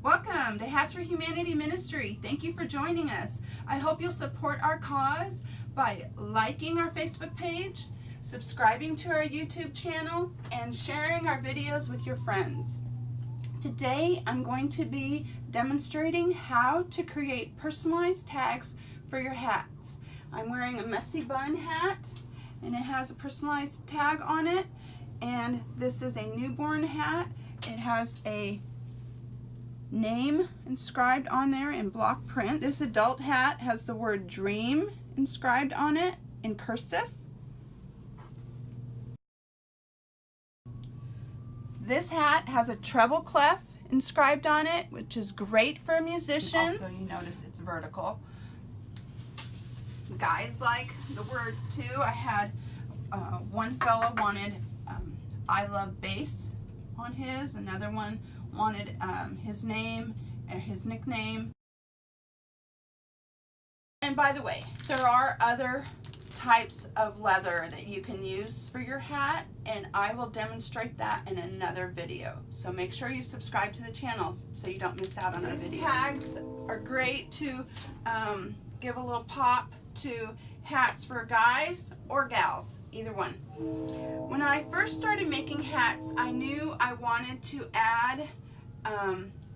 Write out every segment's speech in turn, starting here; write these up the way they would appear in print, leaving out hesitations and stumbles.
Welcome to Hats for Humanity Ministry. Thank you for joining us. I hope you'll support our cause by liking our Facebook page, subscribing to our YouTube channel, and sharing our videos with your friends. Today I'm going to be demonstrating how to create personalized tags for your hats. I'm wearing a messy bun hat and it has a personalized tag on it, and this is a newborn hat. It has a name inscribed on there in block print. This adult hat has the word dream inscribed on it in cursive. This hat has a treble clef inscribed on it, which is great for musicians. Also, you notice it's vertical. Guys like the word too. I had one fella wanted I love bass on his, another one wanted his name and his nickname. And by the way, there are other types of leather that you can use for your hat, and I will demonstrate that in another video. So make sure you subscribe to the channel so you don't miss out on our videos. These tags are great to give a little pop to hats for guys or gals, either one. When I first started making hats, I knew I wanted to add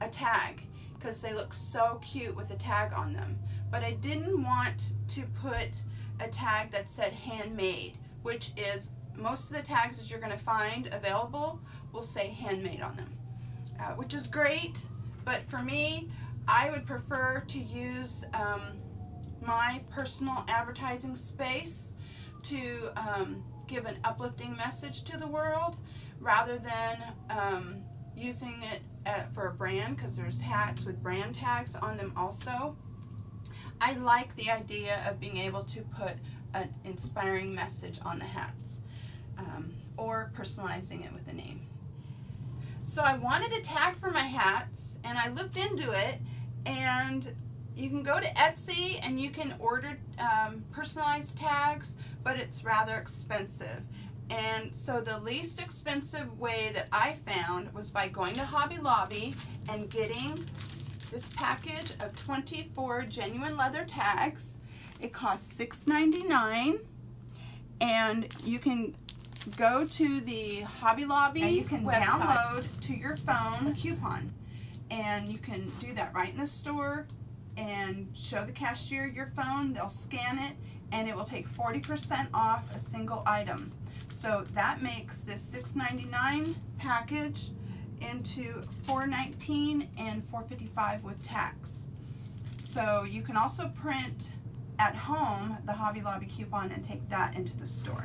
a tag because they look so cute with a tag on them, but I didn't want to put a tag that said handmade, which is most of the tags that you're going to find available will say handmade on them, which is great, but for me I would prefer to use my personal advertising space to give an uplifting message to the world rather than using it for a brand, because there's hats with brand tags on them also. I like the idea of being able to put an inspiring message on the hats or personalizing it with a name. So I wanted a tag for my hats and I looked into it, and you can go to Etsy and you can order personalized tags, but it's rather expensive. And so the least expensive way that I found was by going to Hobby Lobby and getting this package of 24 genuine leather tags. It costs $6.99, and you can go to the Hobby Lobby and you can download to your phone a coupon, and you can do that right in the store and show the cashier your phone. They'll scan it and it will take 40% off a single item. So that makes this $6.99 package into $4.19 and $4.55 with tax. So you can also print at home the Hobby Lobby coupon and take that into the store.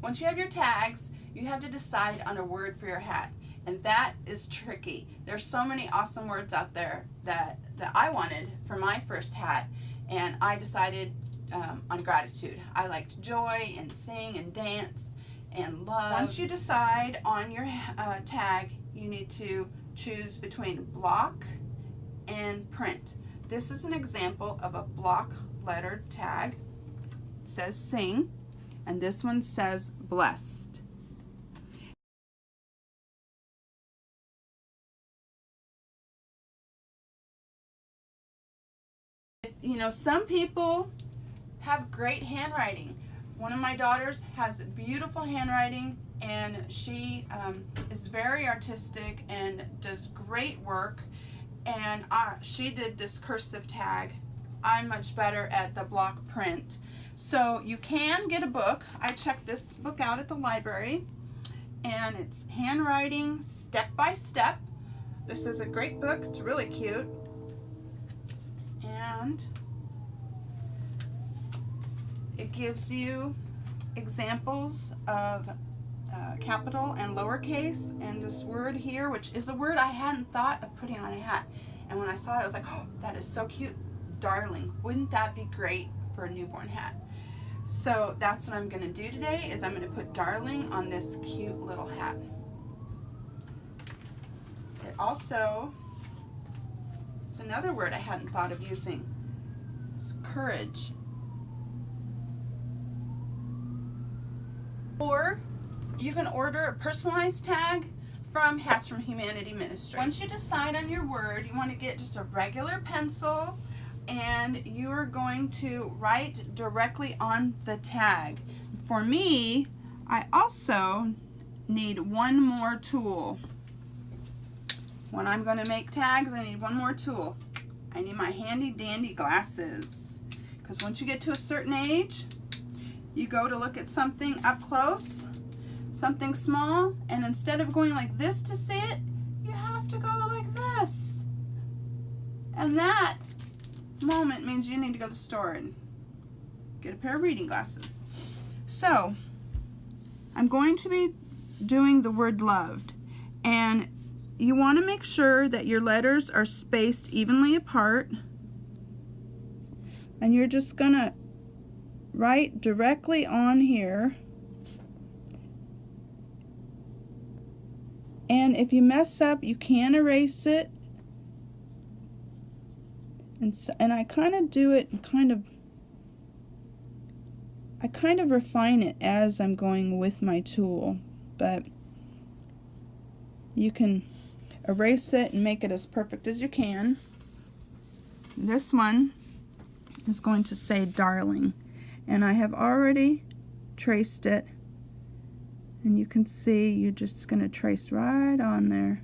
Once you have your tags, you have to decide on a word for your hat, and that is tricky. There's so many awesome words out there that I wanted for my first hat, and I decided on gratitude. I liked joy and sing and dance and love. Once you decide on your tag, you need to choose between block and print. This is an example of a block lettered tag. It says sing, and this one says blessed. You know, some people have great handwriting. One of my daughters has beautiful handwriting, and she is very artistic and does great work, and she did this cursive tag. I'm much better at the block print. So you can get a book. I checked this book out at the library, and it's handwriting step by step. This is a great book. It's really cute. And it gives you examples of capital and lowercase, and this word here, which is a word I hadn't thought of putting on a hat. And when I saw it, I was like, oh, that is so cute. Darling. Wouldn't that be great for a newborn hat? So that's what I'm going to do today, is I'm going to put darling on this cute little hat. It also, it's another word I hadn't thought of using. It's courage. or you can order a personalized tag from Hats from Humanity Ministry. Once you decide on your word, you want to get just a regular pencil and you are going to write directly on the tag. For me, I also need one more tool. When I'm going to make tags, I need one more tool. I need my handy dandy glasses, because once you get to a certain age, you go to look at something up close, something small, and instead of going like this to see it, you have to go like this. And that moment means you need to go to the store and get a pair of reading glasses. So I'm going to be doing the word loved, and you want to make sure that your letters are spaced evenly apart, and you're just gonna write directly on here. And if you mess up, you can erase it. And I kind of do it and I kind of refine it as I'm going with my tool, but you can erase it and make it as perfect as you can. This one is going to say darling, and I have already traced it, and you can see you're just going to trace right on there.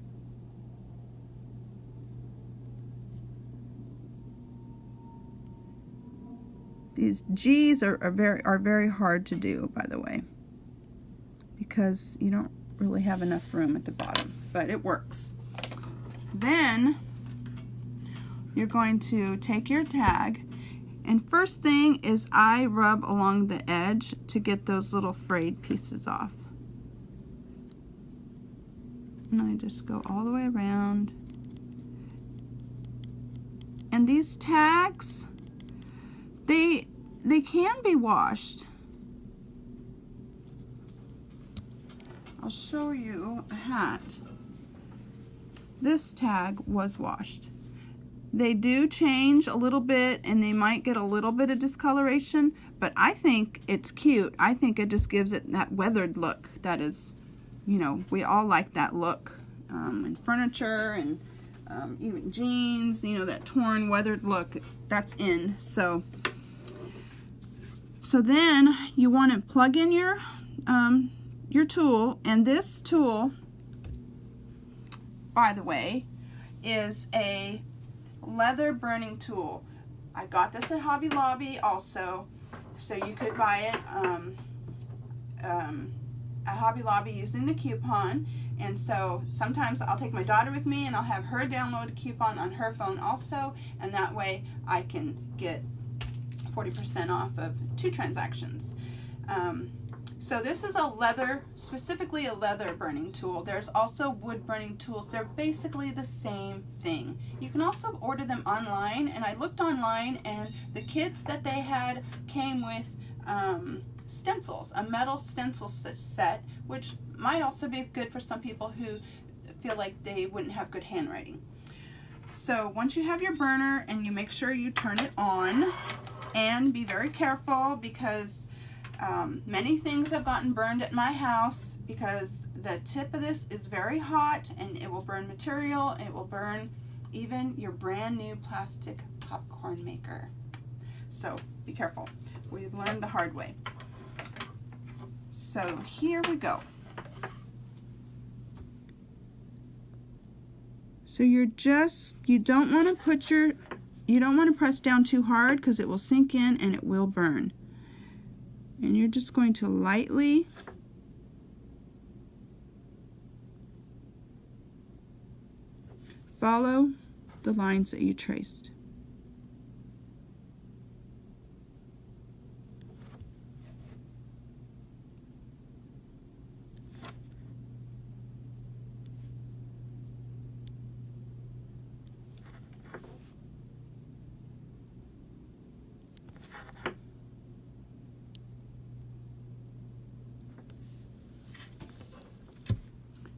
These G's are very hard to do, by the way, because you don't really have enough room at the bottom, but it works. Then you're going to take your tag, and first thing is I rub along the edge to get those little frayed pieces off. And I just go all the way around. And these tags, they can be washed. I'll show you a hat. This tag was washed. They do change a little bit and they might get a little bit of discoloration, but I think it's cute. I think it just gives it that weathered look that is, you know, we all like that look in furniture and even jeans, you know, that torn weathered look, that's in. So then you want to plug in your tool, and this tool, by the way, is a leather burning tool. I got this at Hobby Lobby also, so you could buy it at Hobby Lobby using the coupon. And so sometimes I'll take my daughter with me and I'll have her download a coupon on her phone also, and that way I can get 40% off of 2 transactions. So this is a leather, specifically a leather burning tool. There's also wood burning tools. They're basically the same thing. You can also order them online, and I looked online and the kits that they had came with stencils, a metal stencil set, which might also be good for some people who feel like they wouldn't have good handwriting. So once you have your burner, and you make sure you turn it on, and be very careful, because many things have gotten burned at my house because the tip of this is very hot and it will burn material. It will burn even your brand new plastic popcorn maker. So be careful. We've learned the hard way. So here we go. So you don't want to press down too hard because it will sink in and it will burn. And you're just going to lightly follow the lines that you traced.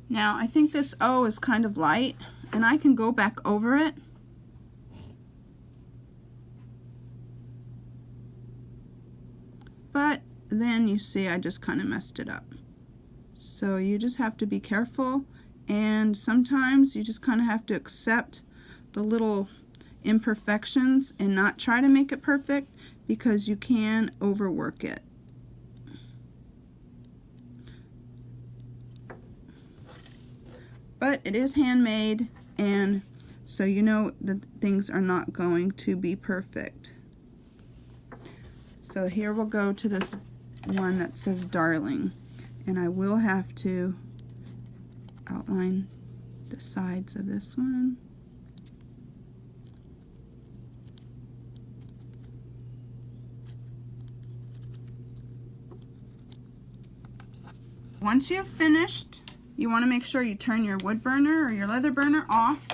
Now I think this O is kind of light, and I can go back over it. But then you see I just kind of messed it up. So you just have to be careful, and sometimes you just kind of have to accept the little imperfections and not try to make it perfect, because you can overwork it. But it is handmade, and so you know that things are not going to be perfect. So here we'll go to this one that says Darling, and I will have to outline the sides of this one. Once you've finished, you want to make sure you turn your wood burner or your leather burner off